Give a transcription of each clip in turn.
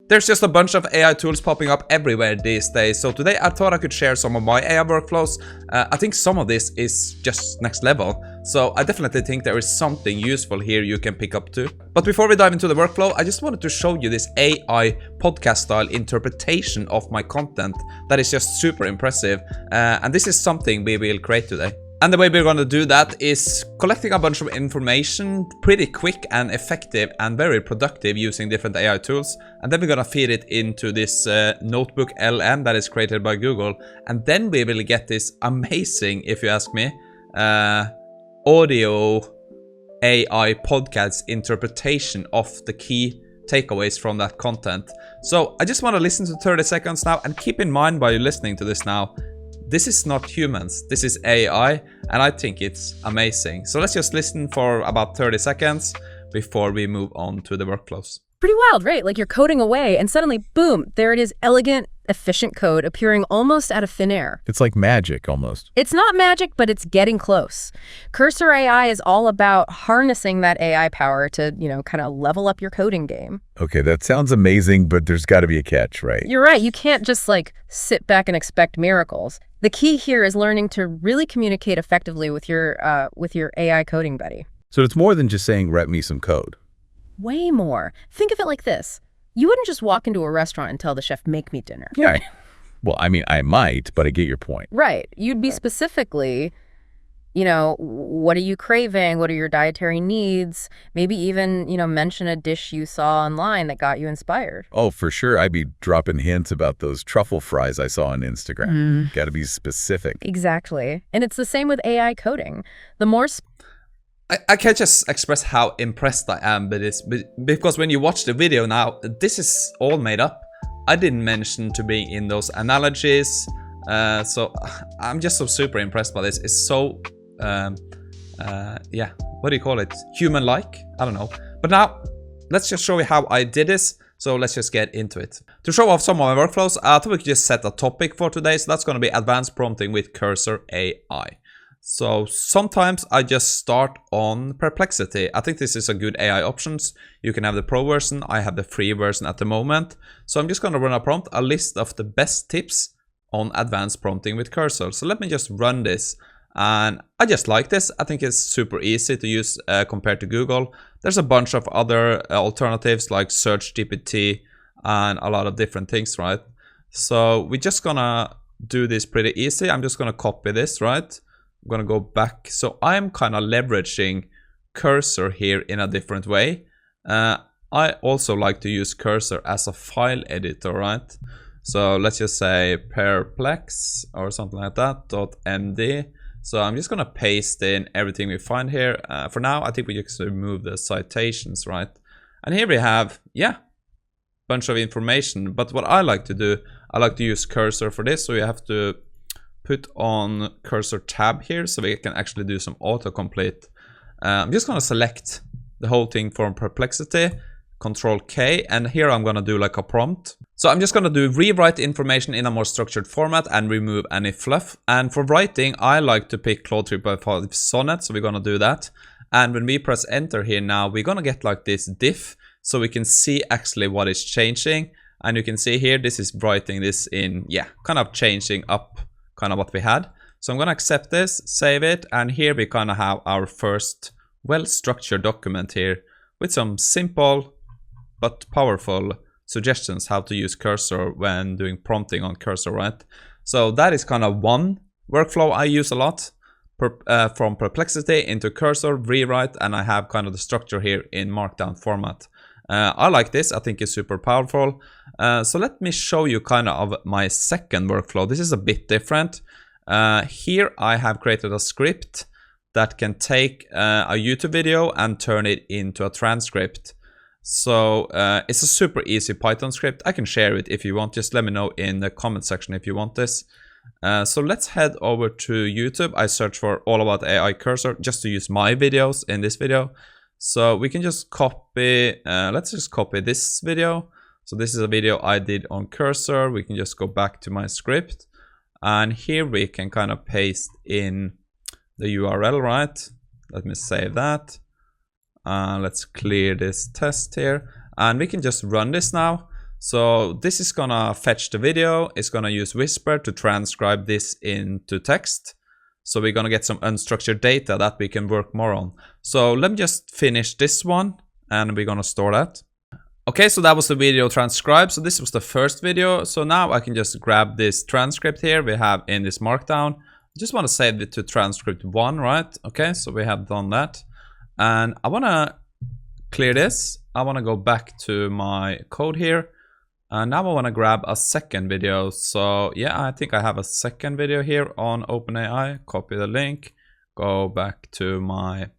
There's just a bunch of AI tools popping up everywhere these days, so today I thought I could share some of my AI workflows. I think some of this is just next level, so I definitely think there is something useful here you can pick up too. But before we dive into the workflow, I just wanted to show you this AI podcast style interpretation of my content that is just super impressive, and this is something we will create today. And the way we're going to do that is collecting a bunch of information pretty quick and effective and very productive using different AI tools. And then we're going to feed it into this NotebookLM that is created by Google. And then we will get this amazing, if you ask me, audio AI podcast interpretation of the key takeaways from that content. So I just want to listen to 30 seconds now, and keep in mind while you're listening to this now, this is not humans, this is AI, and I think it's amazing. So let's just listen for about 30 seconds before we move on to the workflows. Pretty wild, right? Like you're coding away and suddenly, boom, there it is, elegant, efficient code appearing almost out of thin air. It's like magic almost. It's not magic, but it's getting close. Cursor AI is all about harnessing that AI power to, kind of level up your coding game. Okay, that sounds amazing, but there's got to be a catch, right? You're right. You can't just sit back and expect miracles. The key here is learning to really communicate effectively with your AI coding buddy. So it's more than just saying, rep me some code. Way more. Think of it like this. You wouldn't just walk into a restaurant and tell the chef, make me dinner. Yeah. Well, I mean, I might, but I get your point. Right. You'd be specifically, what are you craving? What are your dietary needs? Maybe even, mention a dish you saw online that got you inspired. Oh, for sure. I'd be dropping hints about those truffle fries I saw on Instagram. Got to be specific. Exactly. And it's the same with AI coding. The more I can't just express how impressed I am with this, because when you watch the video now, this is all made up. I didn't mention to being in those analogies, so I'm just so super impressed by this. It's so, yeah, what do you call it? Human-like? I don't know. But now, let's just show you how I did this. So let's just get into it. To show off some of my workflows, I thought we could just set a topic for today. So that's going to be advanced prompting with Cursor AI. So sometimes I just start on Perplexity. I think this is a good AI options. You can have the pro version. I have the free version at the moment. So I'm just going to run a prompt, a list of the best tips on advanced prompting with Cursor. So let me just run this. And I just like this. I think it's super easy to use compared to Google. There's a bunch of other alternatives like Search GPT and a lot of different things, right? So we're just going to do this pretty easy. I'm just going to copy this, right? I'm going to go back. So I'm kind of leveraging Cursor here in a different way. I also like to use Cursor as a file editor, right? So let's just say perplex or something like that, .md. So I'm just going to paste in everything we find here. For now, I think we just remove the citations, right? And here we have, yeah, bunch of information. But what I like to do, I like to use Cursor for this. So you have to put on Cursor tab here so we can actually do some autocomplete. I'm just going to select the whole thing from Perplexity, Control K, and here I'm going to do like a prompt. So I'm just going to do rewrite information in a more structured format and remove any fluff. And for writing, I like to pick Claude 3.5 Sonnet, so we're going to do that. And when we press enter here now, we're going to get like this diff, so we can see actually what is changing. And you can see here, this is writing this in, yeah, kind of changing up kind of what we had. So I'm going to accept this, save it, and here we kind of have our first well-structured document here with some simple but powerful suggestions how to use Cursor when doing prompting on Cursor, right? So that is kind of one workflow I use a lot, from Perplexity into Cursor, rewrite, and I have kind of the structure here in Markdown format. I like this. I think it's super powerful. So let me show you kind of my second workflow. This is a bit different. Here I have created a script that can take a YouTube video and turn it into a transcript. So it's a super easy Python script. I can share it if you want. Just let me know in the comment section if you want this. So let's head over to YouTube. I search for All About AI Cursor just to use my videos in this video. So we can just copy, let's just copy this video. So this is a video I did on Cursor. We can just go back to my script. And here we can kind of paste in the URL, right? Let me save that. Let's clear this test here. And we can just run this now. So this is gonna fetch the video. It's gonna use Whisper to transcribe this into text. So we're gonna get some unstructured data that we can work more on. So let me just finish this one and we're gonna store that. Okay, so that was the video transcribed. So this was the first video. So now I can just grab this transcript here we have in this markdown. I just want to save it to transcript 1, right? Okay, so we have done that. And I want to clear this. I want to go back to my code here. And now I want to grab a second video. So yeah, I think I have a second video here on OpenAI. Copy the link, go back to my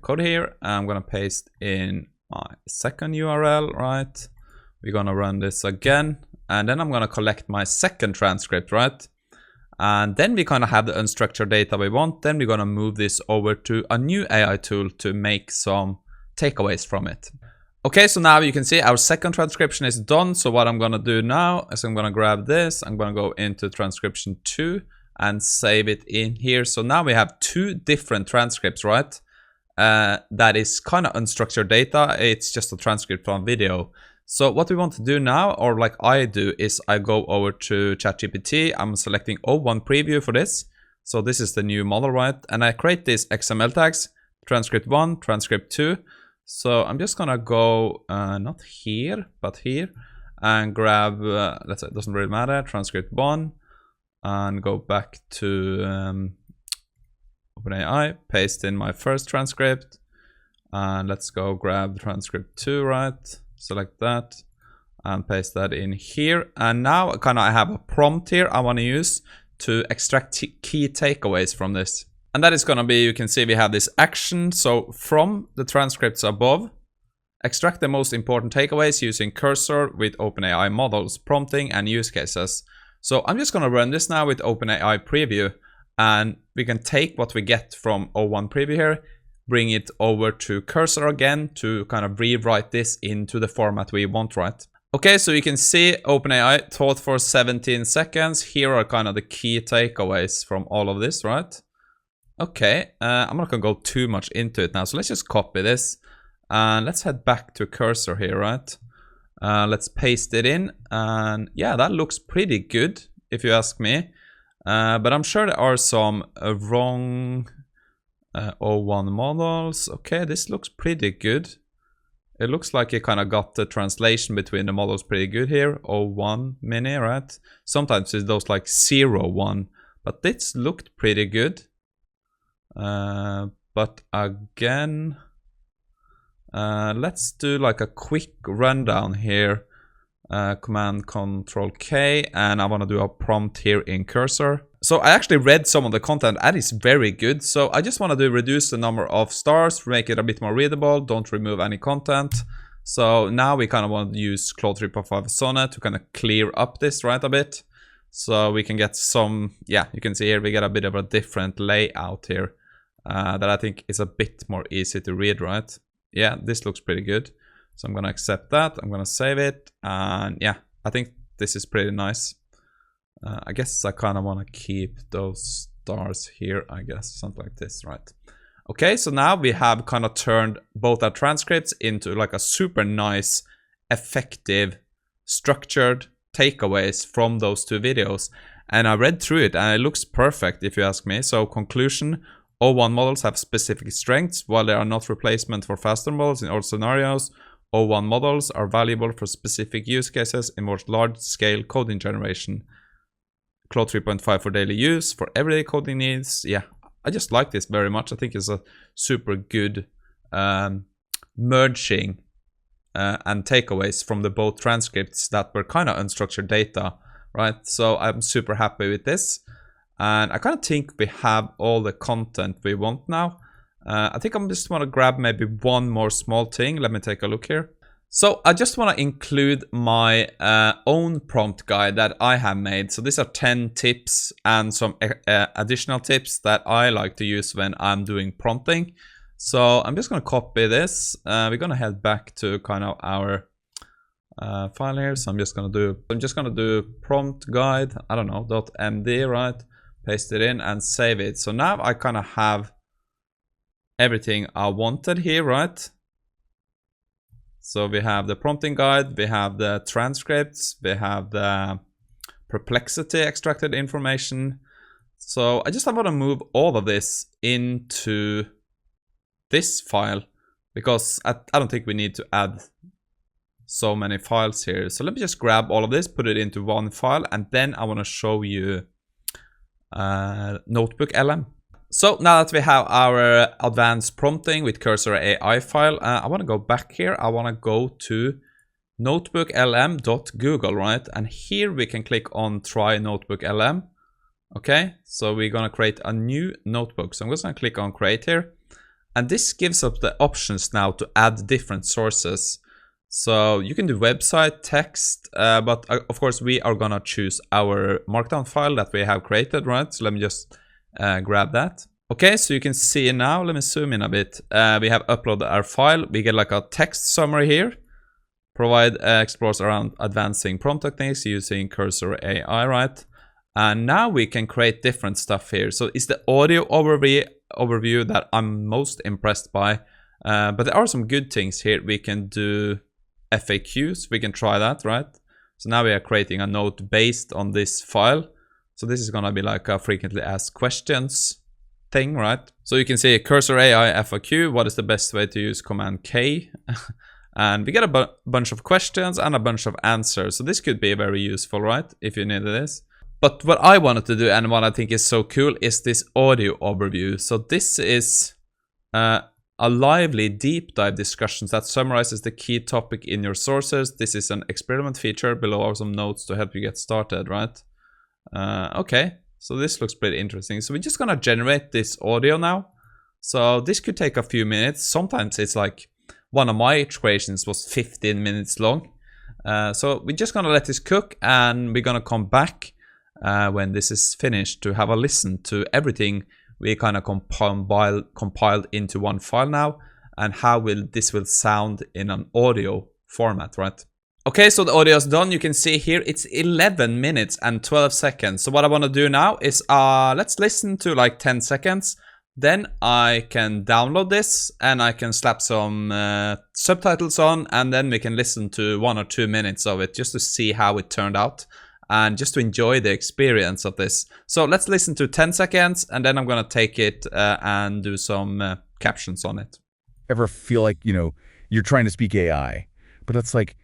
code here. And I'm going to paste in my second URL, right? We're going to run this again. And then I'm going to collect my second transcript, right? And then we kind of have the unstructured data we want. Then we're going to move this over to a new AI tool to make some takeaways from it. Okay, so now you can see our second transcription is done. So what I'm going to do now is I'm going to grab this. I'm going to go into transcription 2 and save it in here. So now we have 2 different transcripts, right? That is kind of unstructured data. It's just a transcript from video. So what we want to do now, or like I do, is I go over to ChatGPT. I'm selecting O1 preview for this. So this is the new model, right? And I create these XML tags, transcript 1, transcript 2. So I'm just gonna go, not here, but here, and grab, let's say it doesn't really matter, transcript 1, and go back to OpenAI, paste in my first transcript, and let's go grab transcript 2, right? Select that and paste that in here. And now I have a prompt here I want to use to extract key takeaways from this. And that is going to be, you can see we have this action. So from the transcripts above, extract the most important takeaways using cursor with OpenAI models, prompting and use cases. So I'm just going to run this now with OpenAI preview, and we can take what we get from O1 preview here, bring it over to cursor again to kind of rewrite this into the format we want, right? Okay, so you can see OpenAI taught for 17 seconds. Here are kind of the key takeaways from all of this, right? Okay, I'm not gonna go too much into it now. So let's just copy this and let's head back to cursor here, right? Let's paste it in, and yeah, that looks pretty good if you ask me. But I'm sure there are some wrong O1 models. Okay, this looks pretty good. It looks like you kind of got the translation between the models pretty good here. O1 mini, right? Sometimes it's those like 0-1, but this looked pretty good. But again, let's do like a quick rundown here. Command Control K, and I want to do a prompt here in cursor. So I actually read some of the content and it's very good. So I just want to do reduce the number of stars, make it a bit more readable, don't remove any content. So now we kind of want to use Claude 3.5 Sonnet to kind of clear up this, right, a bit. So we can get some, yeah, you can see here we get a bit of a different layout here that I think is a bit more easy to read, right? Yeah, this looks pretty good. So I'm going to accept that. I'm going to save it. And yeah, I think this is pretty nice. I guess I kind of want to keep those stars here, I guess, something like this, right? Okay, so now we have kind of turned both our transcripts into like a super nice, effective, structured takeaways from those 2 videos. And I read through it and it looks perfect if you ask me. So conclusion, O1 models have specific strengths. While they are not replacement for faster models in all scenarios, O1 models are valuable for specific use cases in more large-scale coding generation. Claude 3.5 for daily use, for everyday coding needs. Yeah, I just like this very much. I think it's a super good merging and takeaways from the both transcripts that were kind of unstructured data, right? So I'm super happy with this. And I kind of think we have all the content we want now. I think I'm just want to grab maybe one more small thing. Let me take a look here. So I just want to include my own prompt guide that I have made. So these are 10 tips and some additional tips that I like to use when I'm doing prompting. So I'm just going to copy this. We're going to head back to kind of our file here. So I'm just going to do prompt guide, I don't know, .md, right? Paste it in and save it. So now I kind of have everything I wanted here, right? So we have the prompting guide, we have the transcripts, we have the perplexity extracted information. So I just want to move all of this into this file because I don't think we need to add so many files here. So let me just grab all of this, put it into one file, and then I want to show you NotebookLM. So now that we have our advanced prompting with Cursor AI file, I want to go back here. I want to go to notebooklm.google, right? And here we can click on try NotebookLM. Okay, so we're going to create a new notebook. So I'm just going to click on create here. And this gives us the options now to add different sources. So you can do website, text, but of course we are going to choose our markdown file that we have created, right? So let me just grab that. Okay, so you can see now, let me zoom in a bit. We have uploaded our file. We get like a text summary here. Provide explores around advancing prompt techniques using Cursor AI, right? And now we can create different stuff here. So it's the audio overview that I'm most impressed by. But there are some good things here. We can do FAQs. We can try that, right? So now we are creating a note based on this file. So this is going to be like a frequently asked questions thing, right? So you can see Cursor AI FAQ. What is the best way to use Command K? And we get a bunch of questions and a bunch of answers. So this could be very useful, right? If you needed this. But what I wanted to do and what I think is so cool is this audio overview. So this is a lively deep dive discussions that summarizes the key topic in your sources. This is an experiment feature. Below are some notes to help you get started, right? Okay, so this looks pretty interesting. So we're just gonna generate this audio now. So this could take a few minutes. Sometimes it's like one of my creations was 15 minutes long. So we're just gonna let this cook and we're gonna come back when this is finished to have a listen to everything we kind of compiled into one file now, and how this will sound in an audio format, right? Okay, so the audio is done. You can see here it's 11 minutes and 12 seconds. So what I want to do now is let's listen to like 10 seconds. Then I can download this and I can slap some subtitles on, and then we can listen to 1 or 2 minutes of it just to see how it turned out and just to enjoy the experience of this. So let's listen to 10 seconds and then I'm going to take it and do some captions on it. Ever feel like, you're trying to speak AI, but it's like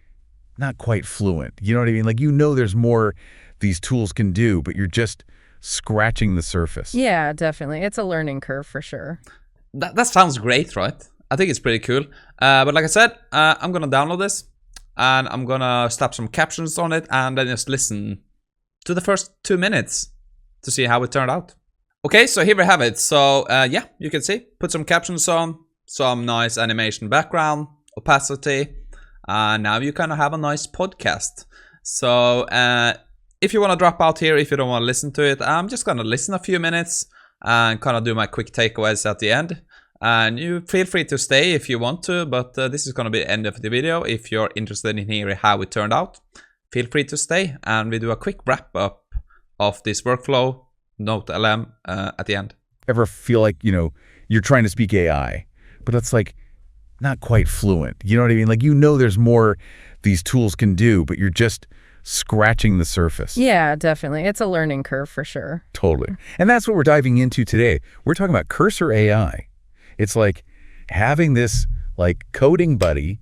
not quite fluent. You know what I mean? Like, there's more these tools can do, but you're just scratching the surface. Yeah, definitely. It's a learning curve for sure. That sounds great, right? I think it's pretty cool. But like I said, I'm going to download this and I'm going to slap some captions on it and then just listen to the first 2 minutes to see how it turned out. Okay, so here we have it. So yeah, you can see, put some captions on, some nice animation background, opacity. Now you kind of have a nice podcast. So if you want to drop out here, if you don't want to listen to it, I'm just going to listen a few minutes and kind of do my quick takeaways at the end. And you feel free to stay if you want to, but this is going to be the end of the video. If you're interested in hearing how it turned out, feel free to stay and we do a quick wrap up of this workflow, NotebookLM at the end. Ever feel like, you're trying to speak AI, but it's like not quite fluent. You know what I mean? Like, there's more these tools can do, but you're just scratching the surface. Yeah, definitely. It's a learning curve for sure. Totally. And that's what we're diving into today. We're talking about Cursor AI. It's like having this like coding buddy,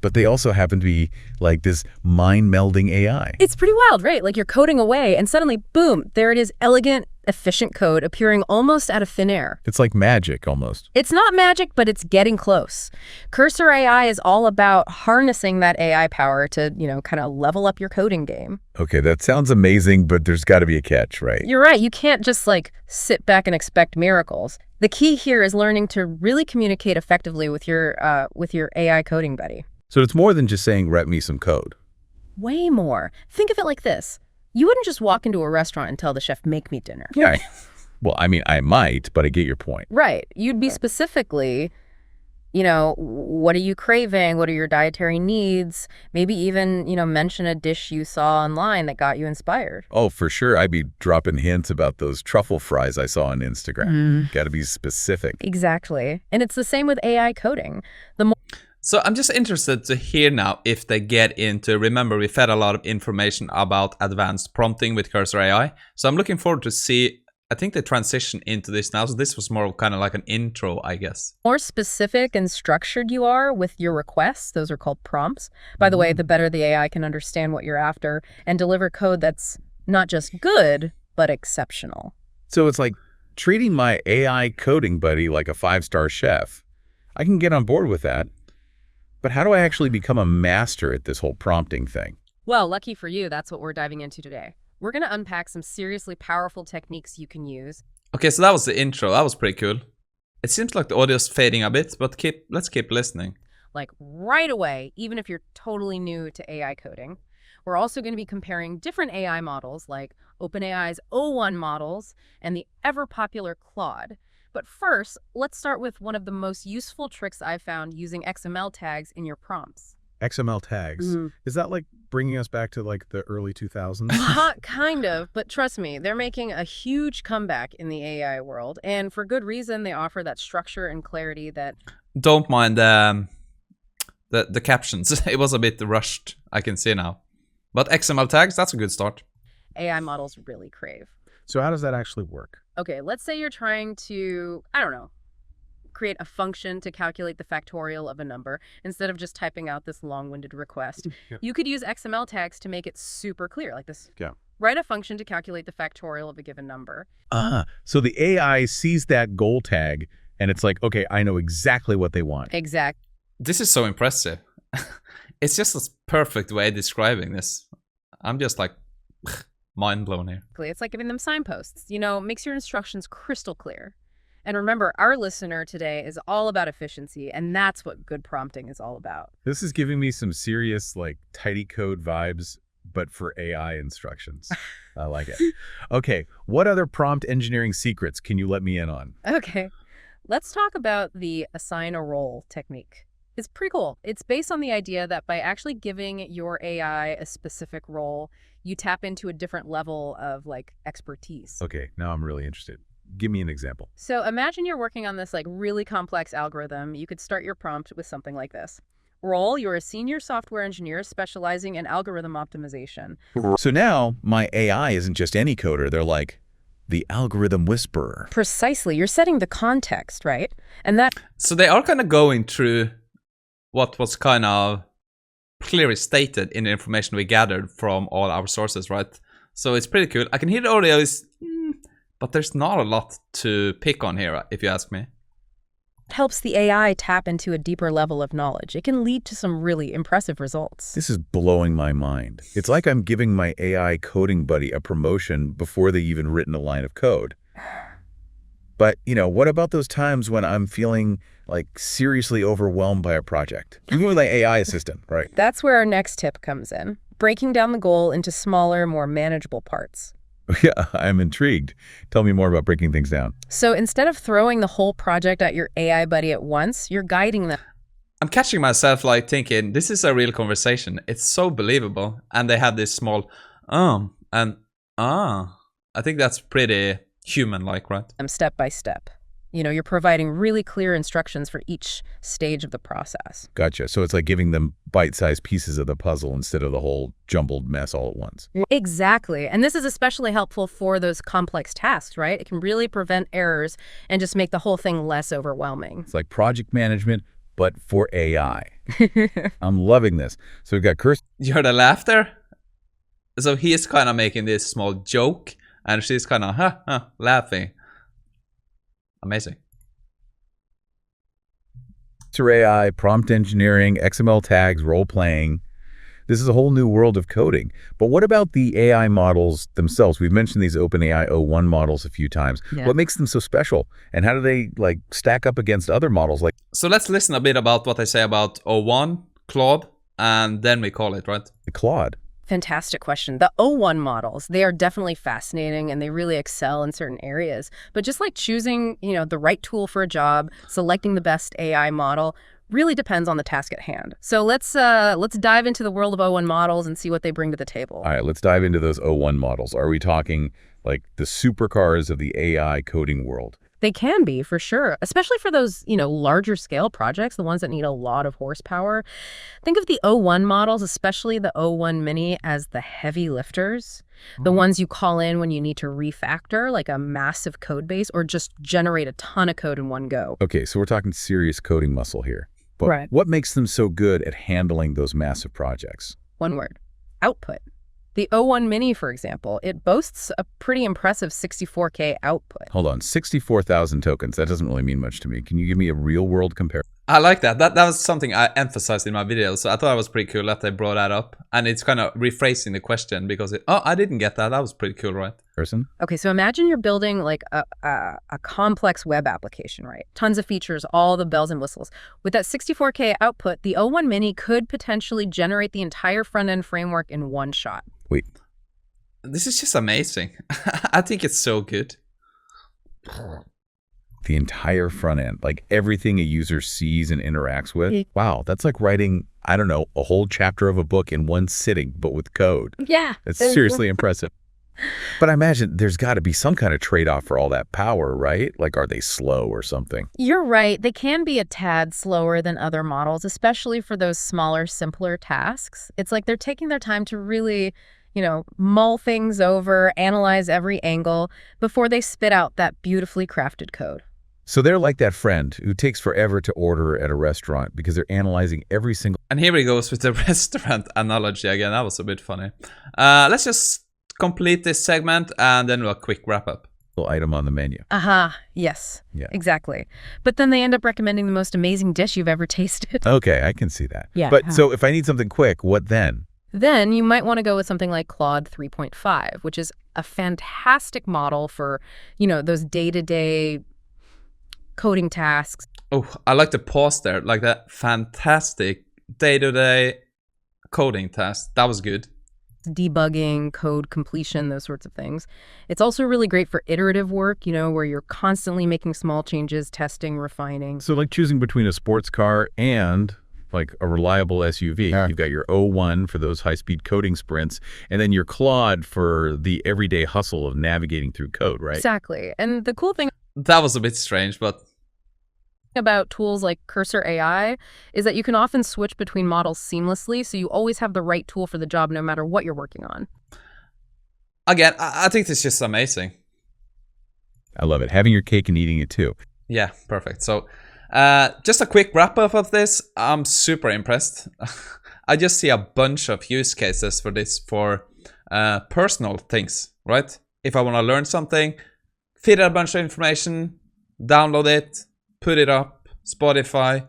but they also happen to be like this mind-melding AI. It's pretty wild, right? Like you're coding away and suddenly, boom, there it is, elegant, efficient code appearing almost out of thin air. It's like magic almost. It's not magic, but it's getting close. Cursor AI is all about harnessing that AI power to, kind of level up your coding game. Okay, that sounds amazing, but there's got to be a catch, right? You're right. You can't just sit back and expect miracles. The key here is learning to really communicate effectively with your AI coding buddy. So it's more than just saying, write me some code. Way more. Think of it like this. You wouldn't just walk into a restaurant and tell the chef, make me dinner. Yeah. Well, I mean, I might, but I get your point. Right. You'd be specifically, what are you craving? What are your dietary needs? Maybe even, mention a dish you saw online that got you inspired. Oh, for sure. I'd be dropping hints about those truffle fries I saw on Instagram. Got to be specific. Exactly. And it's the same with AI coding. So I'm just interested to hear now if they get into, remember we fed a lot of information about advanced prompting with Cursor AI. So I'm looking forward to see, I think they transition into this now. So this was more kind of like an intro, I guess. More specific and structured you are with your requests, those are called prompts. By the way, the better the AI can understand what you're after and deliver code that's not just good, but exceptional. So it's like treating my AI coding buddy like a 5-star chef. I can get on board with that. But how do I actually become a master at this whole prompting thing? Well, lucky for you, that's what we're diving into today. We're going to unpack some seriously powerful techniques you can use. Okay, so that was the intro. That was pretty cool. It seems like the audio's fading a bit, but let's keep listening. Like right away, even if you're totally new to AI coding. We're also going to be comparing different AI models like OpenAI's O1 models and the ever-popular Claude. But first, let's start with one of the most useful tricks I've found using XML tags in your prompts. XML tags. Is that like bringing us back to like the early 2000s? Kind of, but trust me, they're making a huge comeback in the AI world. And for good reason, they offer that structure and clarity that... Don't mind the captions. It was a bit rushed, I can see now. But XML tags, that's a good start. AI models really crave. So how does that actually work? Okay, let's say you're trying to, I don't know, create a function to calculate the factorial of a number instead of just typing out this long-winded request. Yeah. You could use XML tags to make it super clear, like this. Yeah. Write a function to calculate the factorial of a given number. So the AI sees that goal tag, and it's like, okay, I know exactly what they want. Exact. This is so impressive. It's just a perfect way of describing this. I'm just like mind blown here. It's like giving them signposts, makes your instructions crystal clear. And remember, our listener today is all about efficiency, and that's what good prompting is all about. This is giving me some serious, like, tidy code vibes, but for AI instructions. I like it. Okay, what other prompt engineering secrets can you let me in on? Okay, let's talk about the assign a role technique. It's pretty cool. It's based on the idea that by actually giving your AI a specific role, you tap into a different level of expertise. Okay, now I'm really interested. Give me an example. So imagine you're working on this really complex algorithm. You could start your prompt with something like this. Role, you're a senior software engineer specializing in algorithm optimization. So now my AI isn't just any coder. They're like the algorithm whisperer. Precisely. You're setting the context, right? And that... So they are kind of going through what was kind of clearly stated in the information we gathered from all our sources, right? So it's pretty cool. I can hear the audio is, but there's not a lot to pick on here, if you ask me. Helps the AI tap into a deeper level of knowledge. It can lead to some really impressive results. This is blowing my mind. It's like I'm giving my AI coding buddy a promotion before they've even written a line of code. But, what about those times when I'm feeling seriously overwhelmed by a project? Even with my AI assistant, right? That's where our next tip comes in. Breaking down the goal into smaller, more manageable parts. Yeah, I'm intrigued. Tell me more about breaking things down. So instead of throwing the whole project at your AI buddy at once, you're guiding them. I'm catching myself thinking, this is a real conversation. It's so believable. And they have this small, and I think that's pretty human-like, right? Step by step. You're providing really clear instructions for each stage of the process. Gotcha. So it's like giving them bite-sized pieces of the puzzle instead of the whole jumbled mess all at once. Exactly. And this is especially helpful for those complex tasks, right? It can really prevent errors and just make the whole thing less overwhelming. It's like project management, but for AI. I'm loving this. So we've got Cursor. You heard the laughter? So he is kind of making this small joke, and she's kind of laughing. Amazing. AI, prompt engineering, XML tags, role-playing. This is a whole new world of coding. But what about the AI models themselves? We've mentioned these OpenAI O1 models a few times. Yeah. What makes them so special? And how do they stack up against other models? So let's listen a bit about what I say about O1, Claude, and then we call it, right? Claude. Fantastic question. The O1 models, they are definitely fascinating and they really excel in certain areas. But just like choosing, the right tool for a job, selecting the best AI model really depends on the task at hand. So let's dive into the world of O1 models and see what they bring to the table. All right, let's dive into those O1 models. Are we talking the supercars of the AI coding world? They can be, for sure, especially for those, larger scale projects, the ones that need a lot of horsepower. Think of the O1 models, especially the O1 Mini, as the heavy lifters, the ones you call in when you need to refactor, like a massive code base, or just generate a ton of code in one go. Okay, so we're talking serious coding muscle here. But Right. what makes them so good at handling those massive projects? One word: output. The O1 Mini, for example, it boasts a pretty impressive 64K output. Hold on, 64,000 tokens. That doesn't really mean much to me. Can you give me a real-world comparison? I like that. That was something I emphasized in my video, so I thought it was pretty cool that they brought that up. And it's kind of rephrasing the question because I didn't get that. That was pretty cool, right? Okay, so imagine you're building like a complex web application, right? Tons of features, all the bells and whistles. With that 64K output, the O1 Mini could potentially generate the entire front-end framework in one shot. Wait, This is just amazing. I think it's so good. the entire front end, like everything a user sees and interacts with? Wow, that's like writing, I don't know, a whole chapter of a book in one sitting, but with code. Yeah. That's seriously impressive. But I imagine there's got to be some kind of trade-off for all that power, right? Like, are they slow or something? You're right. They can be a tad slower than other models, especially for those smaller, simpler tasks. It's like they're taking their time to really, mull things over, analyze every angle before they spit out that beautifully crafted code. So they're like that friend who takes forever to order at a restaurant because they're analyzing every single And here he goes with the restaurant analogy again. That was a bit funny. Let's just complete this segment and then a quick wrap up. item on the menu. Yes. Yeah. Exactly. But then they end up recommending the most amazing dish you've ever tasted. Okay, I can see that. Yeah. But so if I need something quick, what then? Then you might want to go with something like Claude 3.5, which is a fantastic model for, those day-to-day coding tasks. Oh, I like the pause there. Like that fantastic day-to-day coding task. That was good. Debugging, code completion, those sorts of things. It's also really great for iterative work, where you're constantly making small changes, testing, refining. So like choosing between a sports car and like a reliable SUV. Yeah. You've got your O1 for those high-speed coding sprints, and then your Claude for the everyday hustle of navigating through code, right? Exactly. And the cool thing That was a bit strange, but about tools like Cursor AI is that you can often switch between models seamlessly, so you always have the right tool for the job no matter what you're working on. again, I think this is just amazing. I love it. Having your cake and eating it too. Yeah, perfect. So just a quick wrap up of this. I'm super impressed. I just see a bunch of use cases for this for personal things, right? If I want to learn something, feed a bunch of information, download it, put it up, Spotify,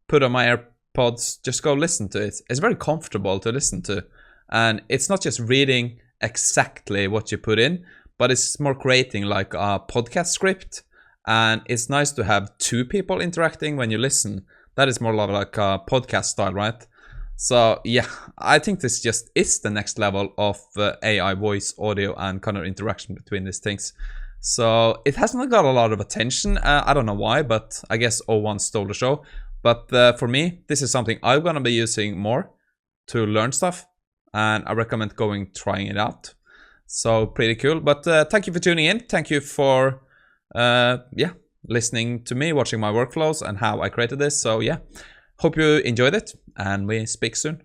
put on my AirPods, just go listen to it. It's very comfortable to listen to. And it's not just reading exactly what you put in, but it's more creating like a podcast script. And it's nice to have two people interacting when you listen. That is more like a podcast style, right? So yeah, I think this just is the next level of AI voice, audio, and kind of interaction between these things. So it hasn't got a lot of attention. I don't know why, but I guess O1 stole the show. But for me, this is something I'm going to be using more to learn stuff. And I recommend trying it out. So pretty cool. But thank you for tuning in. Thank you for listening to me, watching my workflows and how I created this. So yeah, hope you enjoyed it, and we speak soon.